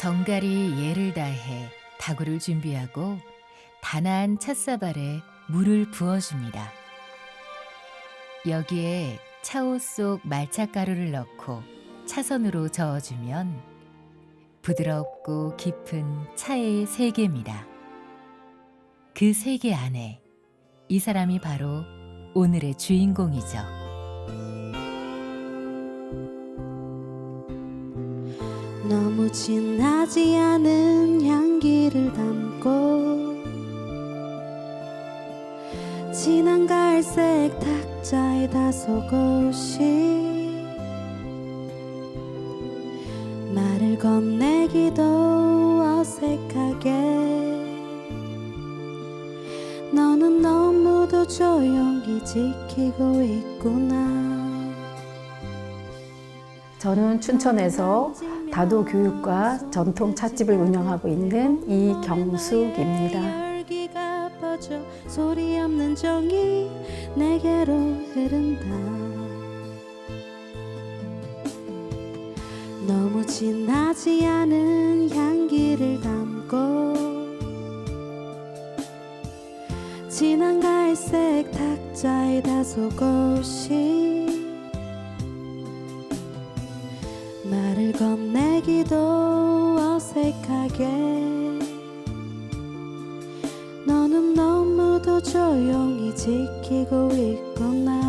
정갈이 예를 다해 다구를 준비하고 단아한 찻사발에 물을 부어줍니다. 여기에 차옷 속 말차가루를 넣고 차선으로 저어주면 부드럽고 깊은 차의 세계입니다. 그 세계 안에 이 사람이 바로 오늘의 주인공이죠. 너무 진하지 않은 향기를 담고 진한 갈색 탁자에 다소곳이 말을 건네기도 어색하게 너는 너무도 조용히 지키고 있구나. 저는 춘천에서 다도교육과 전통 찻집을 운영하고 있는 이경숙입니다. 열기가 퍼져 소리 없는 정이 내게로 흐른다. 너무 진하지 않은 향기를 담고 진한 갈색 탁자에 다소곳이 말을 건네기도 어색하게 너는 너무도 조용히 지키고 있구나.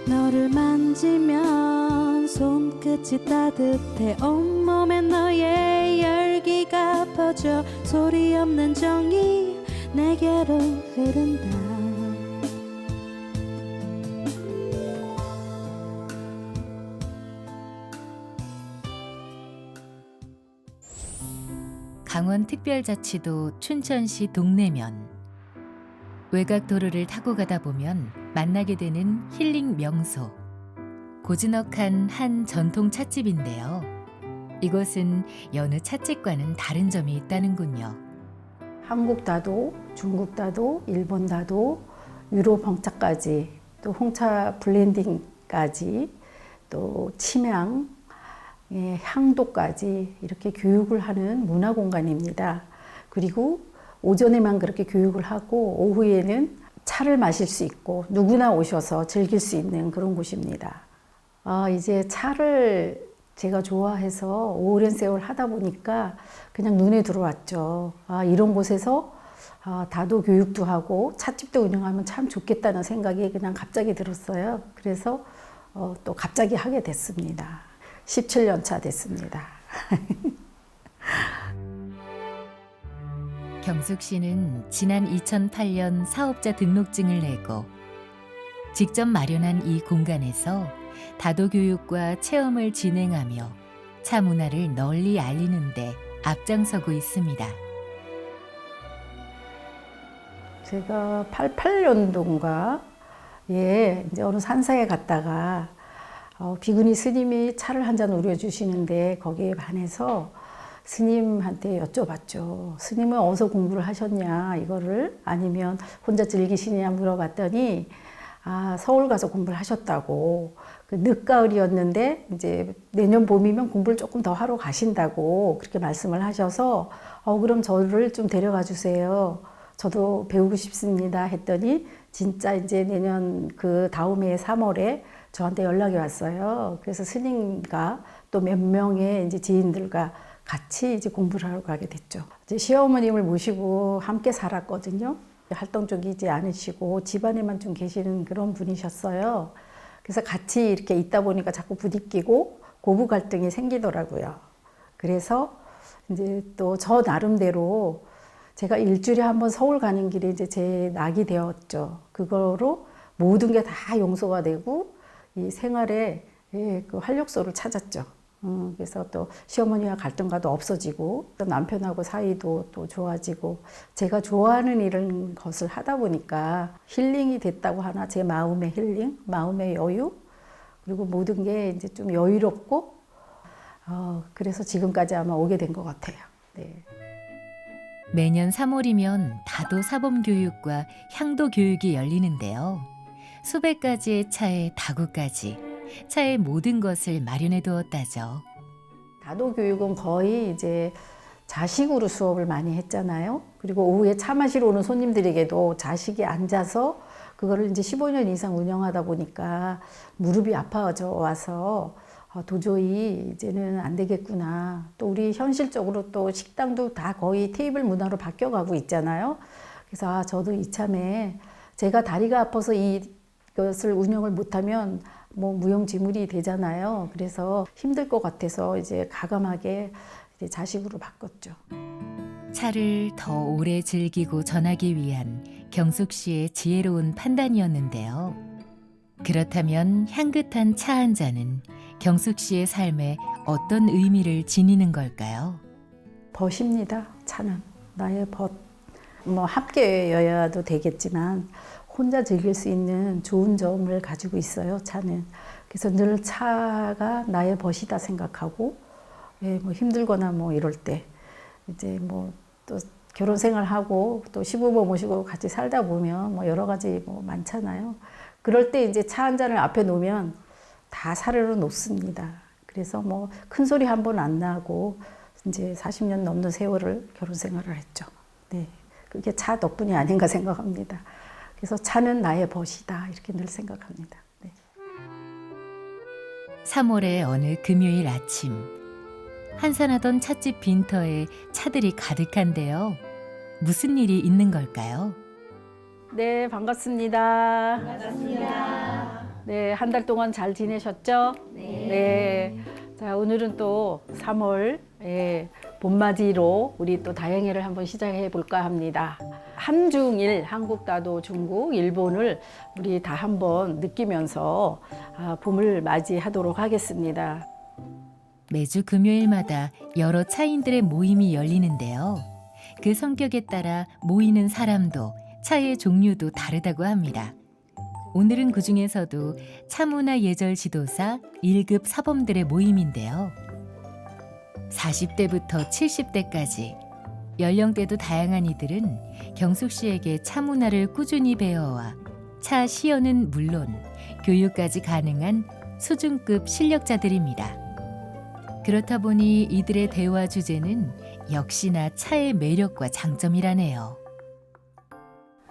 너를 만지면 손끝이 따뜻해 온몸에 너의 열기가 퍼져 소리 없는 정이 내게로 흐른다. 강원특별자치도 춘천시 동래면 외곽도로를 타고 가다 보면 만나게 되는 힐링 명소 고즈넉한 한 전통 찻집인데요. 이곳은 여느 찻집과는 다른 점이 있다는군요. 한국 다도, 중국 다도, 일본 다도, 유럽 홍차까지 또 홍차 블렌딩까지 또 침향, 향도까지 이렇게 교육을 하는 문화 공간입니다. 그리고 오전에만 그렇게 교육을 하고 오후에는 차를 마실 수 있고 누구나 오셔서 즐길 수 있는 그런 곳입니다. 이제 차를 제가 좋아해서 오랜 세월 하다 보니까 그냥 눈에 들어왔죠. 이런 곳에서 다도 교육도 하고 찻집도 운영하면 참 좋겠다는 생각이 그냥 갑자기 들었어요. 그래서 또 갑자기 하게 됐습니다. 17년 차 됐습니다. 경숙 씨는 지난 2008년 사업자 등록증을 내고 직접 마련한 이 공간에서 다도 교육과 체험을 진행하며 차 문화를 널리 알리는 데 앞장서고 있습니다. 제가 88년도인가 이제 어느 산사에 갔다가 비구니 스님이 차를 한 잔 우려주시는데 거기에 반해서 스님한테 여쭤봤죠. 스님은 어디서 공부를 하셨냐 이거를 아니면 혼자 즐기시냐 물어봤더니 서울 가서 공부를 하셨다고. 그 늦가을이었는데 이제 내년 봄이면 공부를 조금 더 하러 가신다고 그렇게 말씀을 하셔서 그럼 저를 좀 데려가 주세요. 저도 배우고 싶습니다 했더니 진짜 이제 내년 그 다음 해 3월에 저한테 연락이 왔어요. 그래서 스님과 또 몇 명의 이제 지인들과 같이 이제 공부를 하러 가게 됐죠. 이제 시어머님을 모시고 함께 살았거든요. 활동적이지 않으시고 집안에만 좀 계시는 그런 분이셨어요. 그래서 같이 이렇게 있다 보니까 자꾸 부딪히고 고부 갈등이 생기더라고요. 그래서 이제 또 저 나름대로 제가 일주일에 한 번 서울 가는 길이 이제 제 낙이 되었죠. 그거로 모든 게 다 용서가 되고 이 생활에 그 활력소를 찾았죠. 그래서 또 시어머니와 갈등과도 없어지고 또 남편하고 사이도 또 좋아지고 제가 좋아하는 이런 것을 하다 보니까 힐링이 됐다고 하나 제 마음의 힐링, 마음의 여유 그리고 모든 게 이제 좀 여유롭고 그래서 지금까지 아마 오게 된 것 같아요. 네. 매년 3월이면 다도 사범교육과 향도 교육이 열리는데요. 수백 가지의 차에 다구까지 차의 모든 것을 마련해 두었다죠. 다도 교육은 거의 이제 자식으로 수업을 많이 했잖아요. 그리고 오후에 차 마시러 오는 손님들에게도 자식이 앉아서 그거를 이제 15년 이상 운영하다 보니까 무릎이 아파져 와서 도저히 이제는 안 되겠구나. 또 우리 현실적으로 또 식당도 다 거의 테이블 문화로 바뀌어가고 있잖아요. 그래서 저도 이참에 제가 다리가 아파서 이것을 운영을 못하면 뭐 무용지물이 되잖아요. 그래서 힘들 것 같아서 이제 가감하게 이제 자식으로 바꿨죠. 차를 더 오래 즐기고 전하기 위한 경숙 씨의 지혜로운 판단이었는데요. 그렇다면 향긋한 차 한 잔은 경숙 씨의 삶에 어떤 의미를 지니는 걸까요? 벗입니다. 차는 나의 벗. 뭐 함께여야도 되겠지만 혼자 즐길 수 있는 좋은 점을 가지고 있어요. 차는. 그래서 늘 차가 나의 벗이다 생각하고, 예, 뭐 힘들거나 뭐 이럴 때 이제 뭐 또 결혼 생활하고 또 시부모 모시고 같이 살다 보면 뭐 여러 가지 뭐 많잖아요. 그럴 때 이제 차 한 잔을 앞에 놓으면 다 사르르 놓습니다. 그래서 뭐 큰 소리 한 번 안 나고 이제 40년 넘는 세월을 결혼 생활을 했죠. 네. 그게 차 덕분이 아닌가 생각합니다. 그래서 차는 나의 벗이다 이렇게 늘 생각합니다. 네. 3월의 어느 금요일 아침 한산하던 찻집 빈터에 차들이 가득한데요. 무슨 일이 있는 걸까요? 네, 반갑습니다. 네, 한 달 동안 잘 지내셨죠? 네. 자, 오늘은 또 3월 봄맞이로 우리 또 다행회를 한번 시작해 볼까 합니다. 한중일, 한국, 다도, 중국, 일본을 우리 다 한번 느끼면서 봄을 맞이하도록 하겠습니다. 매주 금요일마다 여러 차인들의 모임이 열리는데요. 그 성격에 따라 모이는 사람도 차의 종류도 다르다고 합니다. 오늘은 그중에서도 차문화 예절 지도사 1급 사범들의 모임인데요. 40대부터 70대까지 연령대도 다양한 이들은 경숙 씨에게 차 문화를 꾸준히 배워와 차 시연은 물론 교육까지 가능한 수준급 실력자들입니다. 그렇다 보니 이들의 대화 주제는 역시나 차의 매력과 장점이라네요.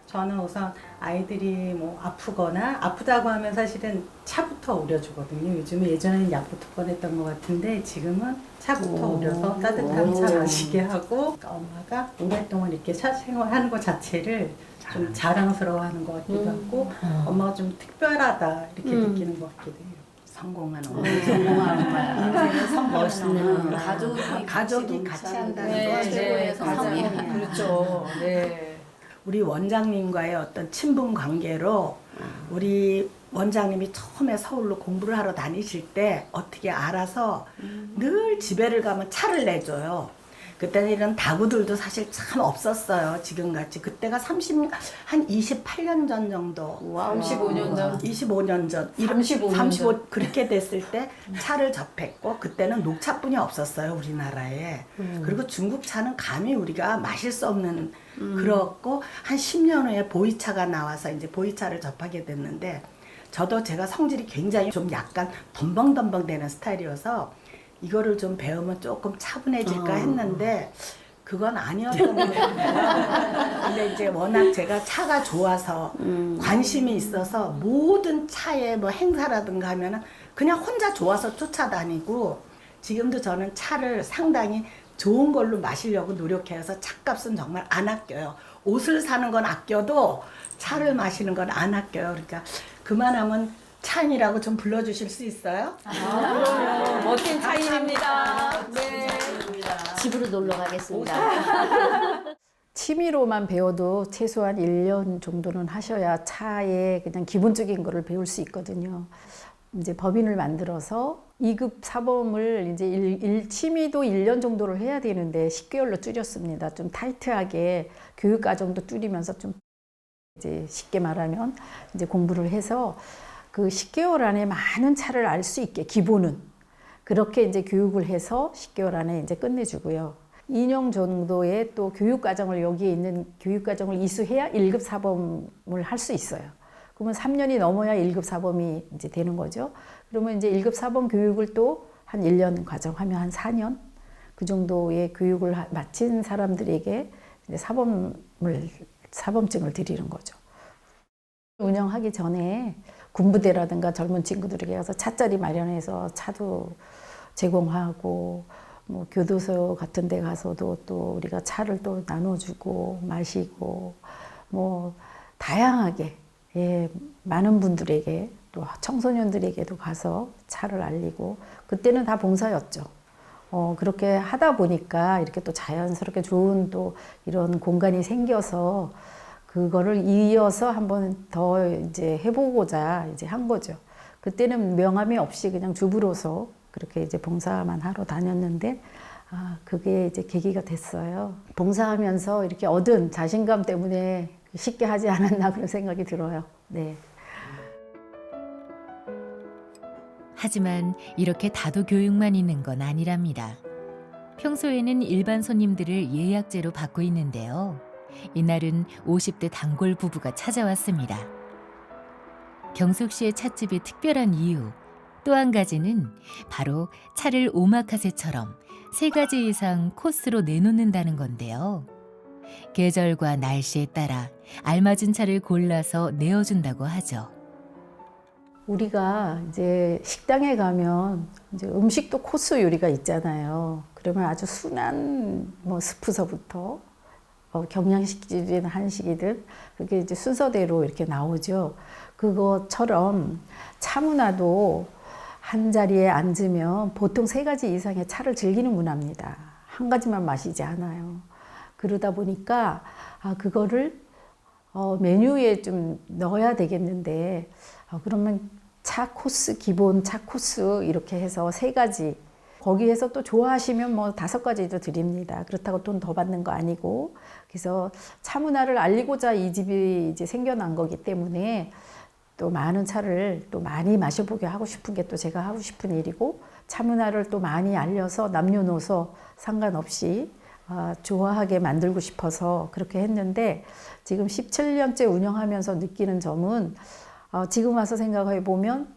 저는 우선 아이들이 뭐 아프거나 아프다고 하면 사실은 차부터 우려주거든요. 요즘에 예전에는 약부터 꺼냈던 것 같은데 지금은 차부터 우려서 따뜻한 차 마시게 하고 엄마가 오랫동안 이렇게 차 생활하는 것 자체를 좀 자랑스러워하는 것 같기도 하고 엄마가 좀 특별하다 이렇게 느끼는 것 같기도 해요. 성공한 엄마. 성공한 엄마. 인생은 성공한 엄마. 가족이 같이 한다는 거 최고의 성공이야. 그렇죠. 네. 우리 원장님과의 어떤 친분 관계로 우리 원장님이 처음에 서울로 공부를 하러 다니실 때 어떻게 알아서 늘 집에를 가면 차를 내줘요. 그때는 이런 다구들도 사실 참 없었어요. 지금같이. 그때가 한 28년 전 정도. 35년 전. 25년 전. 35년 35 그렇게 됐을 때 차를 접했고 그때는 녹차뿐이 없었어요. 우리나라에. 그리고 중국 차는 감히 우리가 마실 수 없는 그렇고 한 10년 후에 보이차가 나와서 이제 보이차를 접하게 됐는데 저도 제가 성질이 굉장히 좀 약간 덤벙덤벙 되는 스타일이어서 이거를 좀 배우면 조금 차분해질까 했는데 그건 아니었던 것 같아요. 근데 이제 워낙 제가 차가 좋아서 관심이 있어서 모든 차의 뭐 행사라든가 하면은 그냥 혼자 좋아서 쫓아다니고 지금도 저는 차를 상당히 좋은 걸로 마시려고 노력해서 차값은 정말 안 아껴요. 옷을 사는 건 아껴도 차를 마시는 건 안 아껴요. 그러니까 그만하면 차인이라고 좀 불러주실 수 있어요? 그럼요. 멋진 차인입니다. 네. 집으로 놀러 가겠습니다. 취미로만 배워도 최소한 1년 정도는 하셔야 차의 그냥 기본적인 거를 배울 수 있거든요. 이제 법인을 만들어서 2급 사범을 이제 취미도 1년 정도를 해야 되는데 10개월로 줄였습니다. 좀 타이트하게 교육 과정도 줄이면서 좀 이제 쉽게 말하면 이제 공부를 해서 그 10개월 안에 많은 차를 알 수 있게 기본은 그렇게 이제 교육을 해서 10개월 안에 이제 끝내주고요. 2년 정도의 또 교육 과정을 여기에 있는 교육 과정을 이수해야 1급 사범을 할 수 있어요. 그러면 3년이 넘어야 1급 사범이 이제 되는 거죠. 그러면 이제 1급 사범 교육을 또 한 1년 과정하면 한 4년 그 정도의 교육을 마친 사람들에게 이제 사범증을 드리는 거죠. 운영하기 전에 군부대라든가 젊은 친구들에게 가서 차자리 마련해서 차도 제공하고 뭐 교도소 같은 데 가서도 또 우리가 차를 또 나눠주고 마시고 뭐 다양하게 예, 많은 분들에게 또 청소년들에게도 가서 차를 알리고 그때는 다 봉사였죠. 그렇게 하다 보니까 이렇게 또 자연스럽게 좋은 또 이런 공간이 생겨서 그거를 이어서 한번 더 이제 해보고자 이제 한 거죠. 그때는 명함이 없이 그냥 주부로서 그렇게 이제 봉사만 하러 다녔는데 그게 이제 계기가 됐어요. 봉사하면서 이렇게 얻은 자신감 때문에 쉽게 하지 않았나 그런 생각이 들어요. 네. 하지만 이렇게 다도 교육만 있는 건 아니랍니다. 평소에는 일반 손님들을 예약제로 받고 있는데요. 이날은 50대 단골 부부가 찾아왔습니다. 경숙 씨의 찻집이 특별한 이유 또 한 가지는 바로 차를 오마카세처럼 3가지 이상 코스로 내놓는다는 건데요. 계절과 날씨에 따라 알맞은 차를 골라서 내어준다고 하죠. 우리가 이제 식당에 가면 이제 음식도 코스 요리가 있잖아요. 그러면 아주 순한 뭐 스프서부터 경양식이든 한식이든 그게 이제 순서대로 이렇게 나오죠. 그것처럼 차문화도 한 자리에 앉으면 보통 3가지 이상의 차를 즐기는 문화입니다. 한 가지만 마시지 않아요. 그러다 보니까 그거를 메뉴에 좀 넣어야 되겠는데 그러면 차 코스, 기본 차 코스 이렇게 해서 3가지 거기에서 또 좋아하시면 뭐 5가지도 드립니다. 그렇다고 돈 더 받는 거 아니고 그래서 차 문화를 알리고자 이 집이 이제 생겨난 거기 때문에 또 많은 차를 또 많이 마셔보게 하고 싶은 게 또 제가 하고 싶은 일이고 차 문화를 또 많이 알려서 남녀노소 상관없이 좋아하게 만들고 싶어서 그렇게 했는데 지금 17년째 운영하면서 느끼는 점은 지금 와서 생각해 보면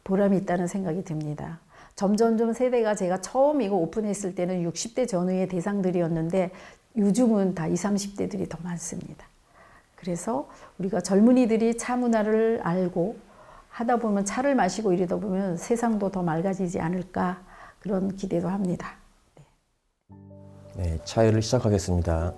보람이 있다는 생각이 듭니다. 점점점 세대가 제가 처음 이거 오픈했을 때는 60대 전후의 대상들이었는데 요즘은 다 20, 30대들이 더 많습니다. 그래서 우리가 젊은이들이 차 문화를 알고 하다 보면 차를 마시고 이러다 보면 세상도 더 맑아지지 않을까 그런 기대도 합니다. 네, 차회를 시작하겠습니다.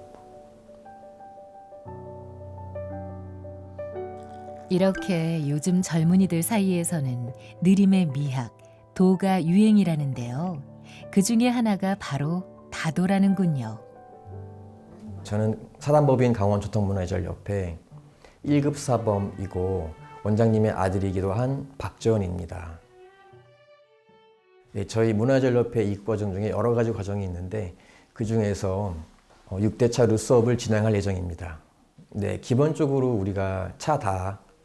이렇게 요즘 젊은이들 사이에서는 느림의 미학, 도가 유행이라는데요. 그 중에 하나가 바로 다도라는군요. 저는 사단법인 강원초통문화예절협회 1급 사범이고 원장님의 아들이기도 한 박지원입니다. 네, 저희 문화예절협회 이급 과정 중에 여러 가지 과정이 있는데 그 중에서 6대차로 수업을 진행할 예정입니다. 네, 기본적으로 우리가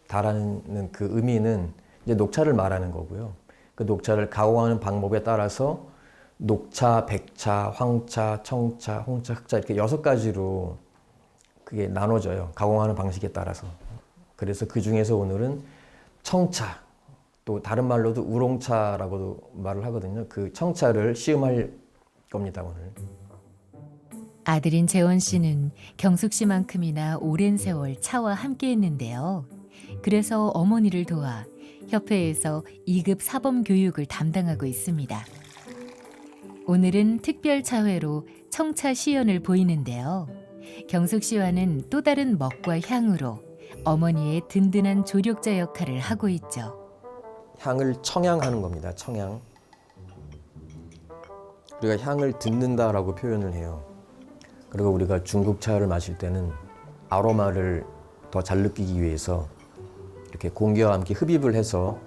다라는 그 의미는 이제 녹차를 말하는 거고요. 그 녹차를 가공하는 방법에 따라서 녹차, 백차, 황차, 청차, 홍차, 흑차 이렇게 6가지로 그게 나눠져요. 가공하는 방식에 따라서. 그래서 그 중에서 오늘은 청차, 또 다른 말로도 우롱차라고도 말을 하거든요. 그 청차를 시음할 겁니다, 오늘. 아들인 재원 씨는 경숙 씨만큼이나 오랜 세월 차와 함께 했는데요. 그래서 어머니를 도와 협회에서 2급 사범 교육을 담당하고 있습니다. 오늘은 특별 차회로 청차 시연을 보이는데요. 경숙 씨와는 또 다른 먹과 향으로 어머니의 든든한 조력자 역할을 하고 있죠. 향을 청향하는 겁니다. 청향. 우리가 향을 듣는다라고 표현을 해요. 그리고 우리가 중국 차를 마실 때는 아로마를 더 잘 느끼기 위해서 이렇게 공기와 함께 흡입을 해서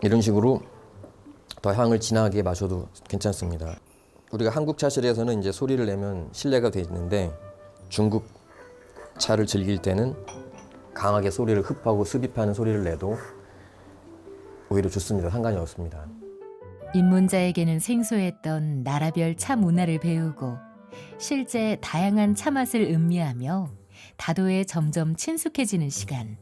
이런 식으로 더 향을 진하게 마셔도 괜찮습니다. 우리가 한국 차실에서는 이제 소리를 내면 실내가 돼 있는데 중국 차를 즐길 때는 강하게 소리를 흡하고 습입하는 소리를 내도 오히려 좋습니다. 상관이 없습니다. 입문자에게는 생소했던 나라별 차 문화를 배우고 실제 다양한 차 맛을 음미하며 다도에 점점 친숙해지는 시간.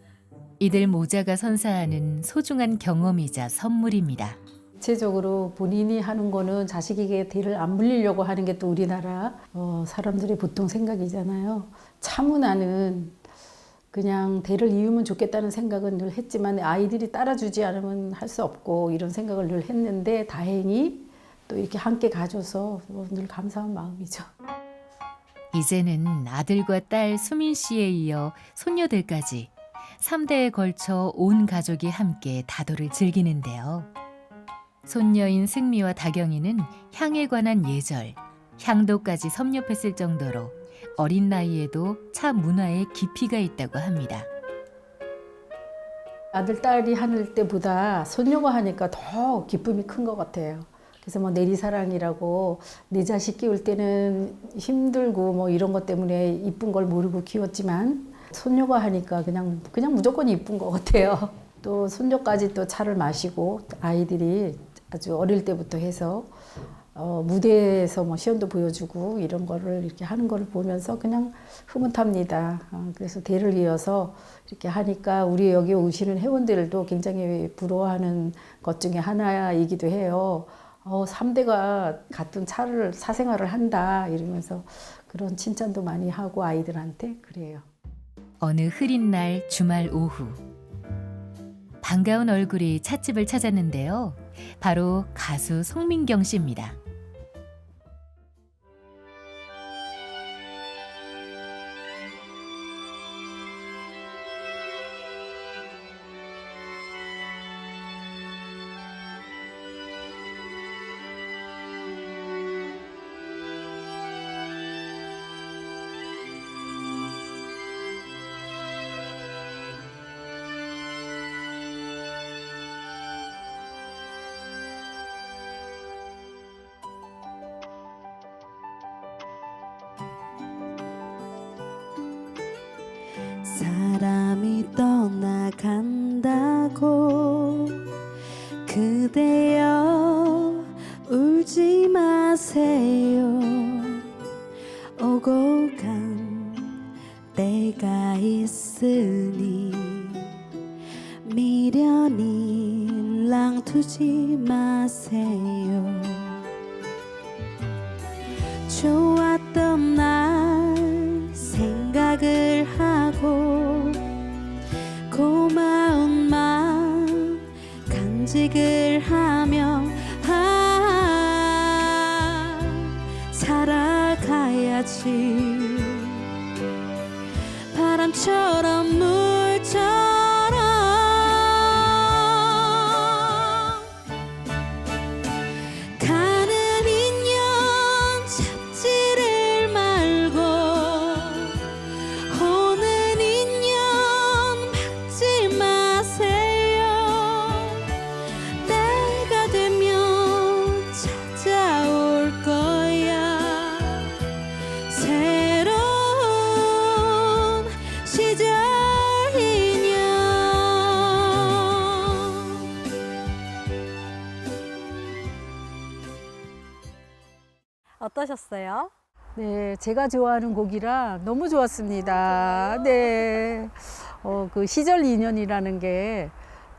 이들 모자가 선사하는 소중한 경험이자 선물입니다. 대체적으로 본인이 하는 거는 자식에게 대를 안 물리려고 하는 게 또 우리나라 사람들의 보통 생각이잖아요. 차문화는 그냥 대를 이으면 좋겠다는 생각은 늘 했지만 아이들이 따라주지 않으면 할 수 없고 이런 생각을 늘 했는데 다행히 또 이렇게 함께 가줘서 늘 감사한 마음이죠. 이제는 아들과 딸 수민 씨에 이어 손녀들까지 3대에 걸쳐 온 가족이 함께 다도를 즐기는데요. 손녀인 승미와 다경이는 향에 관한 예절, 향도까지 섭렵했을 정도로 어린 나이에도 차 문화에 깊이가 있다고 합니다. 아들, 딸이 하는 때보다 손녀가 하니까 더 기쁨이 큰 것 같아요. 그래서 뭐 내리사랑이라고 내 자식 키울 때는 힘들고 뭐 이런 것 때문에 이쁜 걸 모르고 키웠지만 손녀가 하니까 그냥 무조건 이쁜 것 같아요. 또 손녀까지 또 차를 마시고 아이들이 아주 어릴 때부터 해서 무대에서 뭐 시연도 보여주고 이런 거를 이렇게 하는 거를 보면서 그냥 흐뭇합니다. 그래서 대를 이어서 이렇게 하니까 우리 여기 오시는 회원들도 굉장히 부러워하는 것 중에 하나이기도 해요. 3대가 같은 차를 사생활을 한다 이러면서 그런 칭찬도 많이 하고 아이들한테 그래요. 어느 흐린 날 주말 오후 반가운 얼굴이 찻집을 찾았는데요. 바로 가수 송민경 씨입니다. 사람이 떠나간다고 그대여 울지 마세요. 오고 간 때가 있으니 미련이 랑두지 마세요. 좋았던 날 생각을 하고 고마운 마음 간직을 하며 살아가야지. 바람처럼 물처럼 가는 인연 잡지를 말고 오는 인연 막지 마세요. 때가 되면 찾아올 거야. 새로운 시절 인연. 어떠셨어요? 네, 제가 좋아하는 곡이라 너무 좋았습니다. 네, 그 시절 인연이라는 게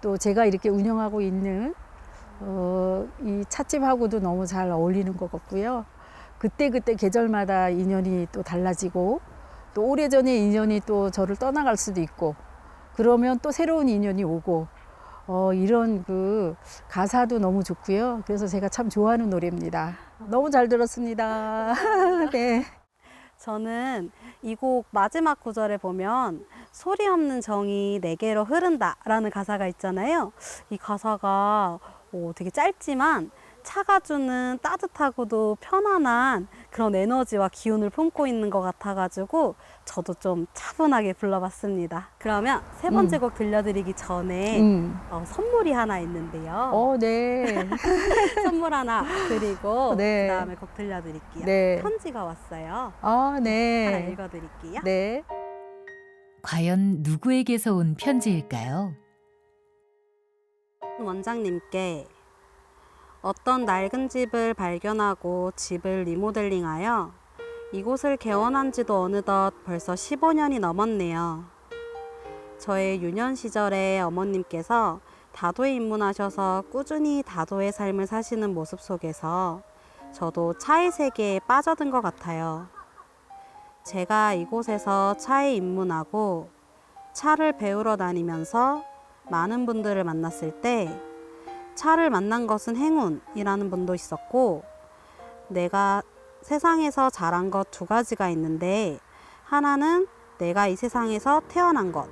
또 제가 이렇게 운영하고 있는 이 찻집하고도 너무 잘 어울리는 것 같고요. 그때그때 계절마다 인연이 또 달라지고 또 오래전의 인연이 또 저를 떠나갈 수도 있고 그러면 또 새로운 인연이 오고 이런 그 가사도 너무 좋고요. 그래서 제가 참 좋아하는 노래입니다. 너무 잘 들었습니다. 네. 저는 이 곡 마지막 구절에 보면 소리 없는 정이 내게로 흐른다라는 가사가 있잖아요. 이 가사가 되게 짧지만 차가 주는 따뜻하고도 편안한 그런 에너지와 기운을 품고 있는 것 같아가지고 저도 좀 차분하게 불러봤습니다. 그러면 세 번째 곡 들려드리기 전에 선물이 하나 있는데요. 네. 선물 하나 드리고 네. 그 다음에 곡 들려드릴게요. 네. 편지가 왔어요. 네. 하나 읽어드릴게요. 네. 과연 누구에게서 온 편지일까요? 원장님께 어떤 낡은 집을 발견하고 집을 리모델링하여 이곳을 개원한 지도 어느덧 벌써 15년이 넘었네요. 저의 유년 시절에 어머님께서 다도에 입문하셔서 꾸준히 다도의 삶을 사시는 모습 속에서 저도 차의 세계에 빠져든 것 같아요. 제가 이곳에서 차에 입문하고 차를 배우러 다니면서 많은 분들을 만났을 때 차를 만난 것은 행운이라는 분도 있었고, 내가 세상에서 자란 것 두 가지가 있는데, 하나는 내가 이 세상에서 태어난 것,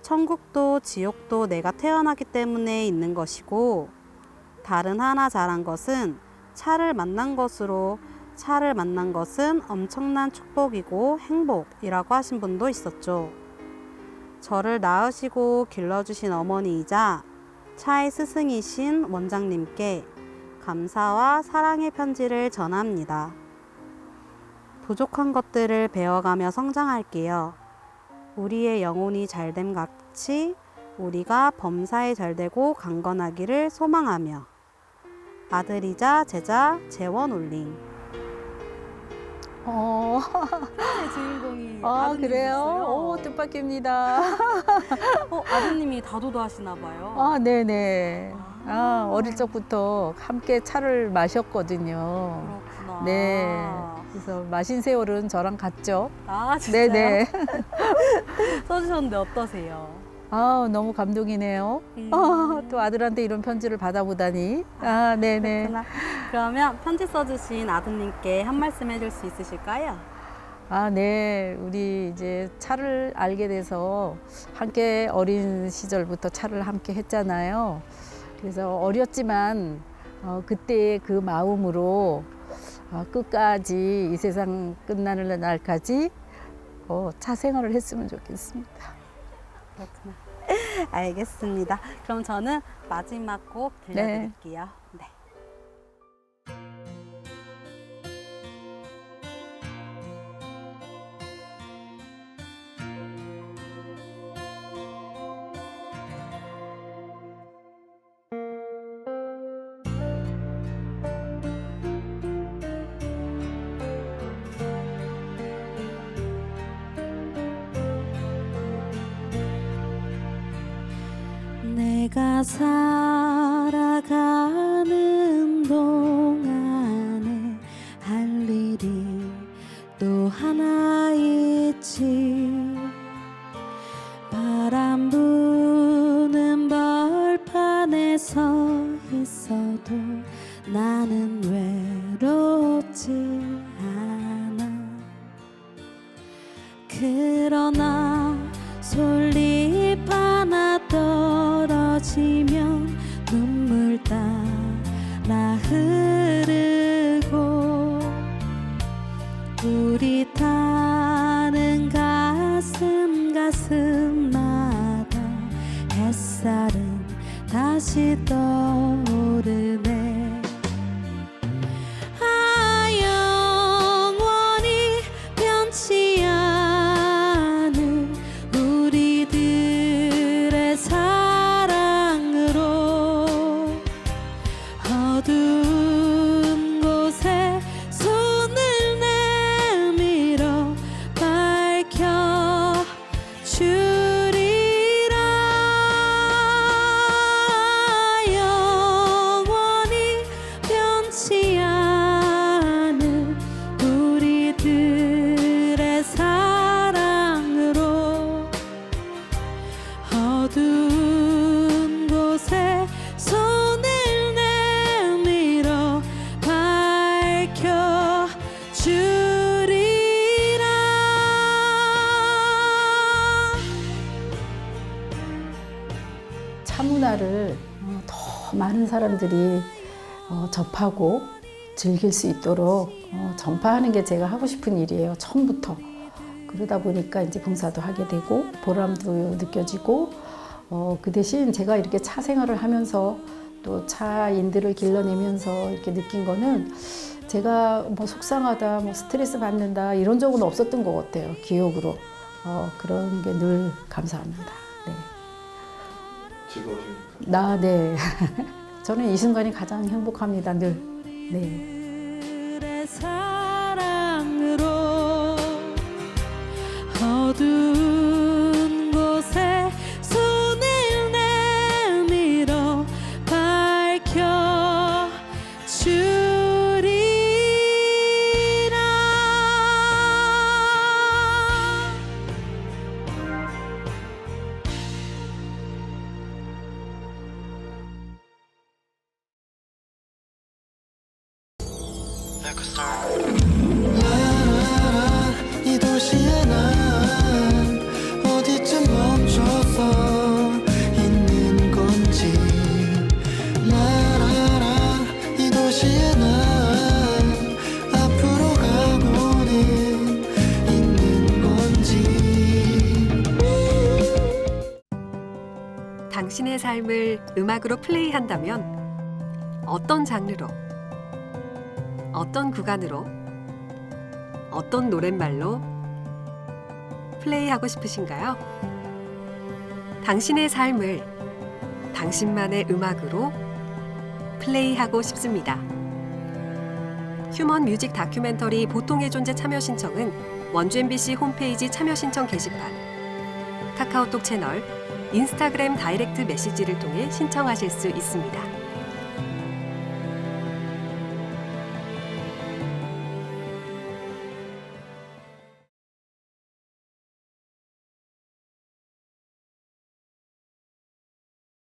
천국도 지옥도 내가 태어나기 때문에 있는 것이고, 다른 하나 자란 것은 차를 만난 것으로, 차를 만난 것은 엄청난 축복이고 행복이라고 하신 분도 있었죠. 저를 낳으시고 길러주신 어머니이자 차의 스승이신 원장님께 감사와 사랑의 편지를 전합니다. 부족한 것들을 배워가며 성장할게요. 우리의 영혼이 잘됨 같이 우리가 범사에 잘되고 강건하기를 소망하며. 아들이자 제자 재원올림. 제 주인공이 아드님이었어요. 뜻밖입니다. 아드님이 다도도 하시나 봐요. 아, 네네. 어릴 적부터 함께 차를 마셨거든요. 그렇구나. 네. 그래서 마신 세월은 저랑 같죠. 아, 진짜요? 네네. 써주셨는데 어떠세요? 너무 감동이네요. 또 아들한테 이런 편지를 받아보다니. 네네. 그렇구나. 그러면 편지 써주신 아드님께 한 말씀 해줄 수 있으실까요? 네. 우리 이제 차를 알게 돼서 함께 어린 시절부터 차를 함께 했잖아요. 그래서 어렸지만 그때의 그 마음으로 끝까지 이 세상 끝나는 날까지 차 생활을 했으면 좋겠습니다. 그렇구나. 알겠습니다. 그럼 저는 마지막 곡 들려드릴게요. 네. 내가 살아가는 동안에 할 일이 또 하나 있지. 바람 부는 벌판에 서 있어도 나는 외롭지 않아. 그러나 솔잎 하나 떨어지면 눈물 따라 흐르고, 우리 타는 가슴마다 햇살은 다시 떠오르네. 영원히 변치 않은 우리들의 사랑으로 어두운 곳에 손을 내밀어 밝혀주리라. 영원히 변치 않은 우리들의 사랑으로 어두운 곳에 손을 내밀어 밝혀주리라. 차 문화를 더 많은 사람들이 접하고 즐길 수 있도록 전파하는 게 제가 하고 싶은 일이에요. 처음부터. 그러다 보니까 이제 봉사도 하게 되고 보람도 느껴지고, 그 대신 제가 이렇게 차 생활을 하면서 또 차인들을 길러내면서 이렇게 느낀 거는, 제가 뭐 속상하다, 뭐 스트레스 받는다 이런 적은 없었던 것 같아요. 기억으로. 그런 게 늘 감사합니다. 네. 즐거우십니까? 네. 저는 이 순간이 가장 행복합니다. 늘. 네. 그들의 사랑으로 어두운 곳에 손을 내밀어 이 도시에 난 어디쯤 멈춰서 있는 건지 라라라 이 도시에 난 앞으로 가고는 있는 건지 당신의 삶을 음악으로 플레이한다면 어떤 장르로, 어떤 구간으로, 어떤 노랫말로 플레이하고 싶으신가요? 당신의 삶을 당신만의 음악으로 플레이하고 싶습니다. 휴먼 뮤직 다큐멘터리 보통의 존재 참여 신청은 원주 MBC 홈페이지 참여 신청 게시판, 카카오톡 채널, 인스타그램 다이렉트 메시지를 통해 신청하실 수 있습니다.